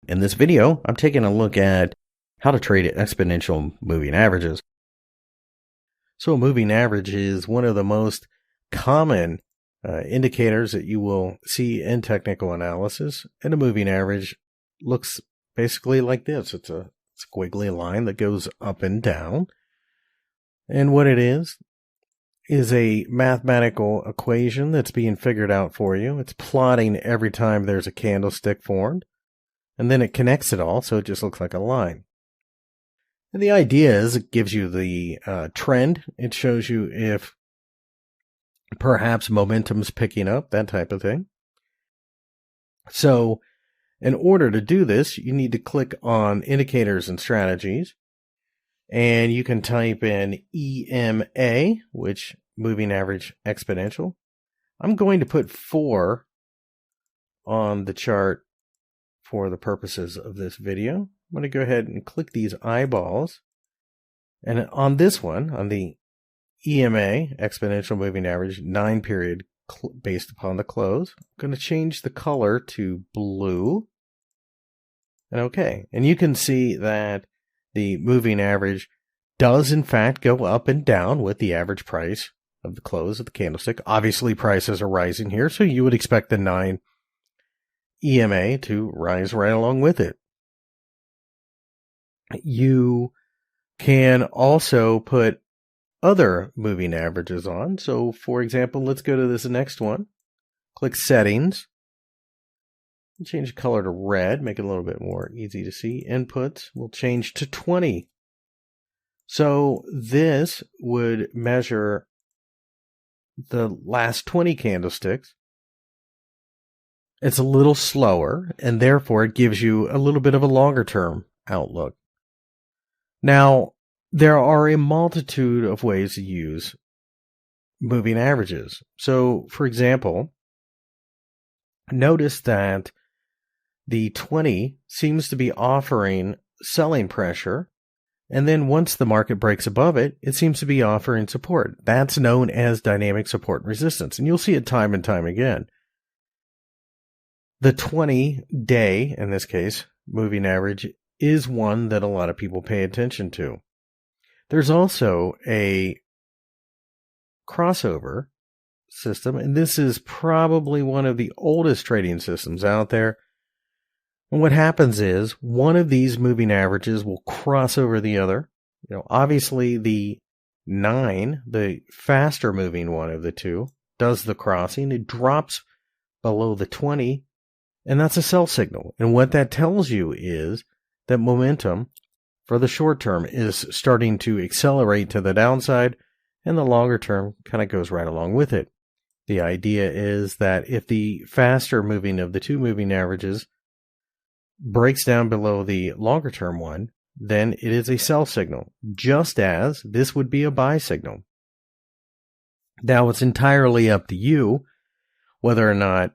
In this video, I'm taking a look at how to trade exponential moving averages. So a moving average is one of the most common indicators that you will see in technical analysis. And a moving average looks basically like this. It's a squiggly line that goes up and down. And what it is a mathematical equation that's being figured out for you. It's plotting every time there's a candlestick formed. And then it connects it all, so it just looks like a line. And the idea is it gives you the trend. It shows you if perhaps momentum's picking up, that type of thing. So in order to do this, you need to click on Indicators and Strategies. And you can type in EMA, which moving average exponential. I'm going to put 4 on the chart for the purposes of this video. I'm going to go ahead and click these eyeballs. And on this one, on the EMA, exponential moving average, 9 period based upon the close, I'm going to change the color to blue. And okay. And you can see that the moving average does in fact go up and down with the average price of the close of the candlestick. Obviously prices are rising here, so you would expect the 9 EMA to rise right along with it. You can also put other moving averages on. So for example, let's go to this next one. Click Settings. Change the color to red, make it a little bit more easy to see. Inputs will change to 20. So this would measure the last 20 candlesticks. It's a little slower, and therefore it gives you a little bit of a longer term outlook. Now, there are a multitude of ways to use moving averages. So, for example, notice that the 20 seems to be offering selling pressure, and then once the market breaks above it, it seems to be offering support. That's known as dynamic support and resistance, and you'll see it time and time again. The 20-day, in this case, moving average is one that a lot of people pay attention to. There's also a crossover system, and this is probably one of the oldest trading systems out there. And what happens is one of these moving averages will cross over the other. Obviously the 9, the faster moving one of the two, does the crossing. It drops below the 20, and that's a sell signal. And what that tells you is that momentum for the short term is starting to accelerate to the downside, and the longer term kind of goes right along with it. The idea is that if the faster moving of the two moving averages breaks down below the longer term one, then it is a sell signal, just as this would be a buy signal. Now, it's entirely up to you whether or not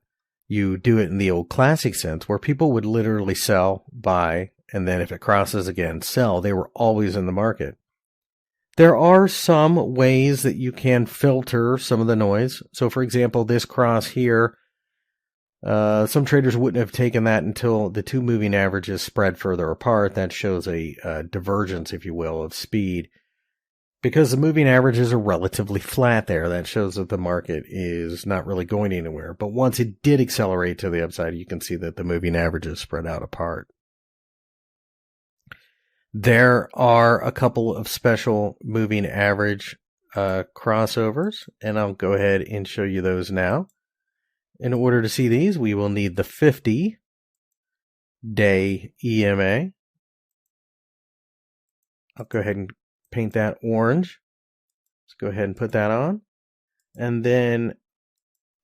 you do it in the old classic sense, where people would literally sell, buy, and then if it crosses again, sell. They were always in the market. There are some ways that you can filter some of the noise. So, for example, this cross here, some traders wouldn't have taken that until the two moving averages spread further apart. That shows a divergence, if you will, of speed. Because the moving averages are relatively flat there, that shows that the market is not really going anywhere. But once it did accelerate to the upside, you can see that the moving averages spread out apart. There are a couple of special moving average crossovers, and I'll go ahead and show you those now. In order to see these, we will need the 50-day EMA. I'll go ahead and paint that orange. Let's go ahead and put that on. And then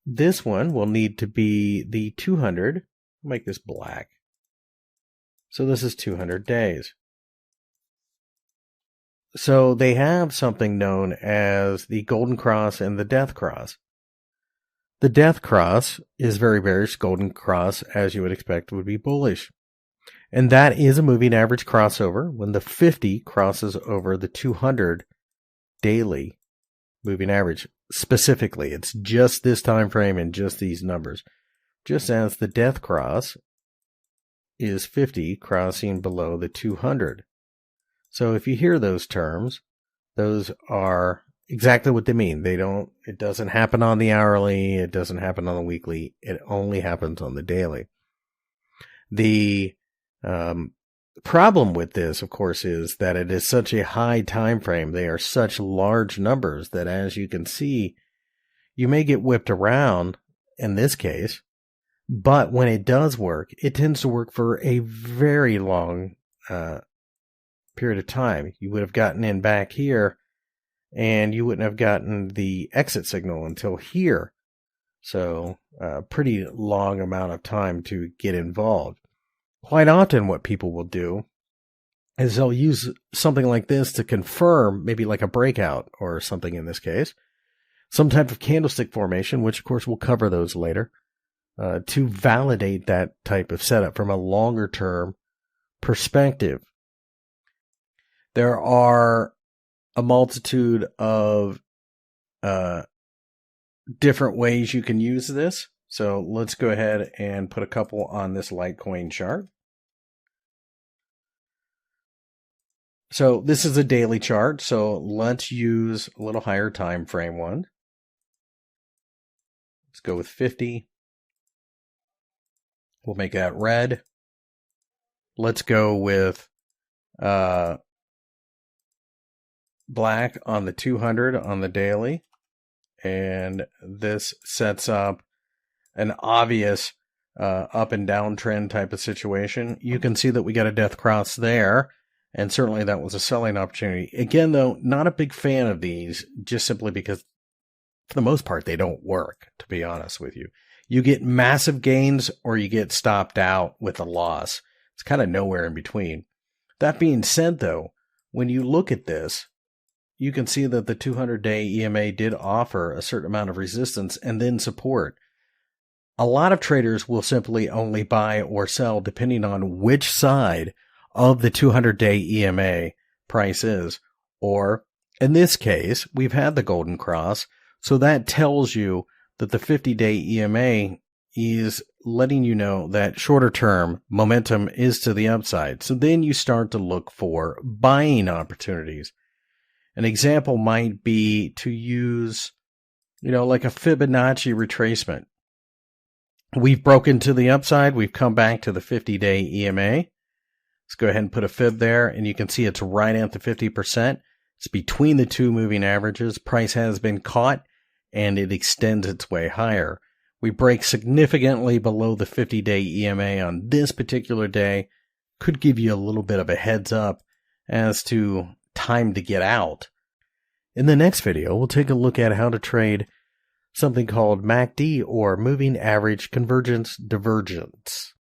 this one will need to be the 200. I'll make this black. So this is 200 days. So they have something known as the golden cross and the death cross. The death cross is very bearish. Golden cross, as you would expect, would be bullish. And that is a moving average crossover when the 50 crosses over the 200 daily moving average. Specifically, it's just this time frame and just these numbers. Just as the death cross is 50 crossing below the 200. So if you hear those terms, those are exactly what they mean. It doesn't happen on the hourly. It doesn't happen on the weekly. It only happens on the daily. The problem with this, of course, is that it is such a high time frame. They are such large numbers that, as you can see, you may get whipped around in this case, but when it does work, it tends to work for a very long period of time. You would have gotten in back here, and you wouldn't have gotten the exit signal until here. So a pretty long amount of time to get involved. Quite often what people will do is they'll use something like this to confirm, maybe like a breakout or something in this case, some type of candlestick formation, which of course we'll cover those later, to validate that type of setup from a longer term perspective. There are a multitude of different ways you can use this. So let's go ahead and put a couple on this Litecoin chart. So this is a daily chart. So let's use a little higher time frame one. Let's go with 50. We'll make that red. Let's go with black on the 200 on the daily. And this sets up an obvious up and down trend type of situation. You can see that we got a death cross there, and certainly that was a selling opportunity. Again, though, not a big fan of these, just simply because for the most part they don't work, to be honest with you. You get massive gains or you get stopped out with a loss. It's kind of nowhere in between. That being said, though, when you look at this, you can see that the 200-day EMA did offer a certain amount of resistance and then support. A lot of traders will simply only buy or sell depending on which side of the 200-day EMA price is. Or, in this case, we've had the golden cross, so that tells you that the 50-day EMA is letting you know that shorter term momentum is to the upside. So then you start to look for buying opportunities. An example might be to use, like a Fibonacci retracement. We've broken to the upside. We've come back to the 50-day EMA. Let's go ahead and put a fib there, and you can see it's right at the 50%. It's between the two moving averages. Price has been caught, and it extends its way higher. We break significantly below the 50-day EMA on this particular day. Could give you a little bit of a heads up as to time to get out. In the next video, we'll take a look at how to trade something called MACD, or moving average convergence divergence.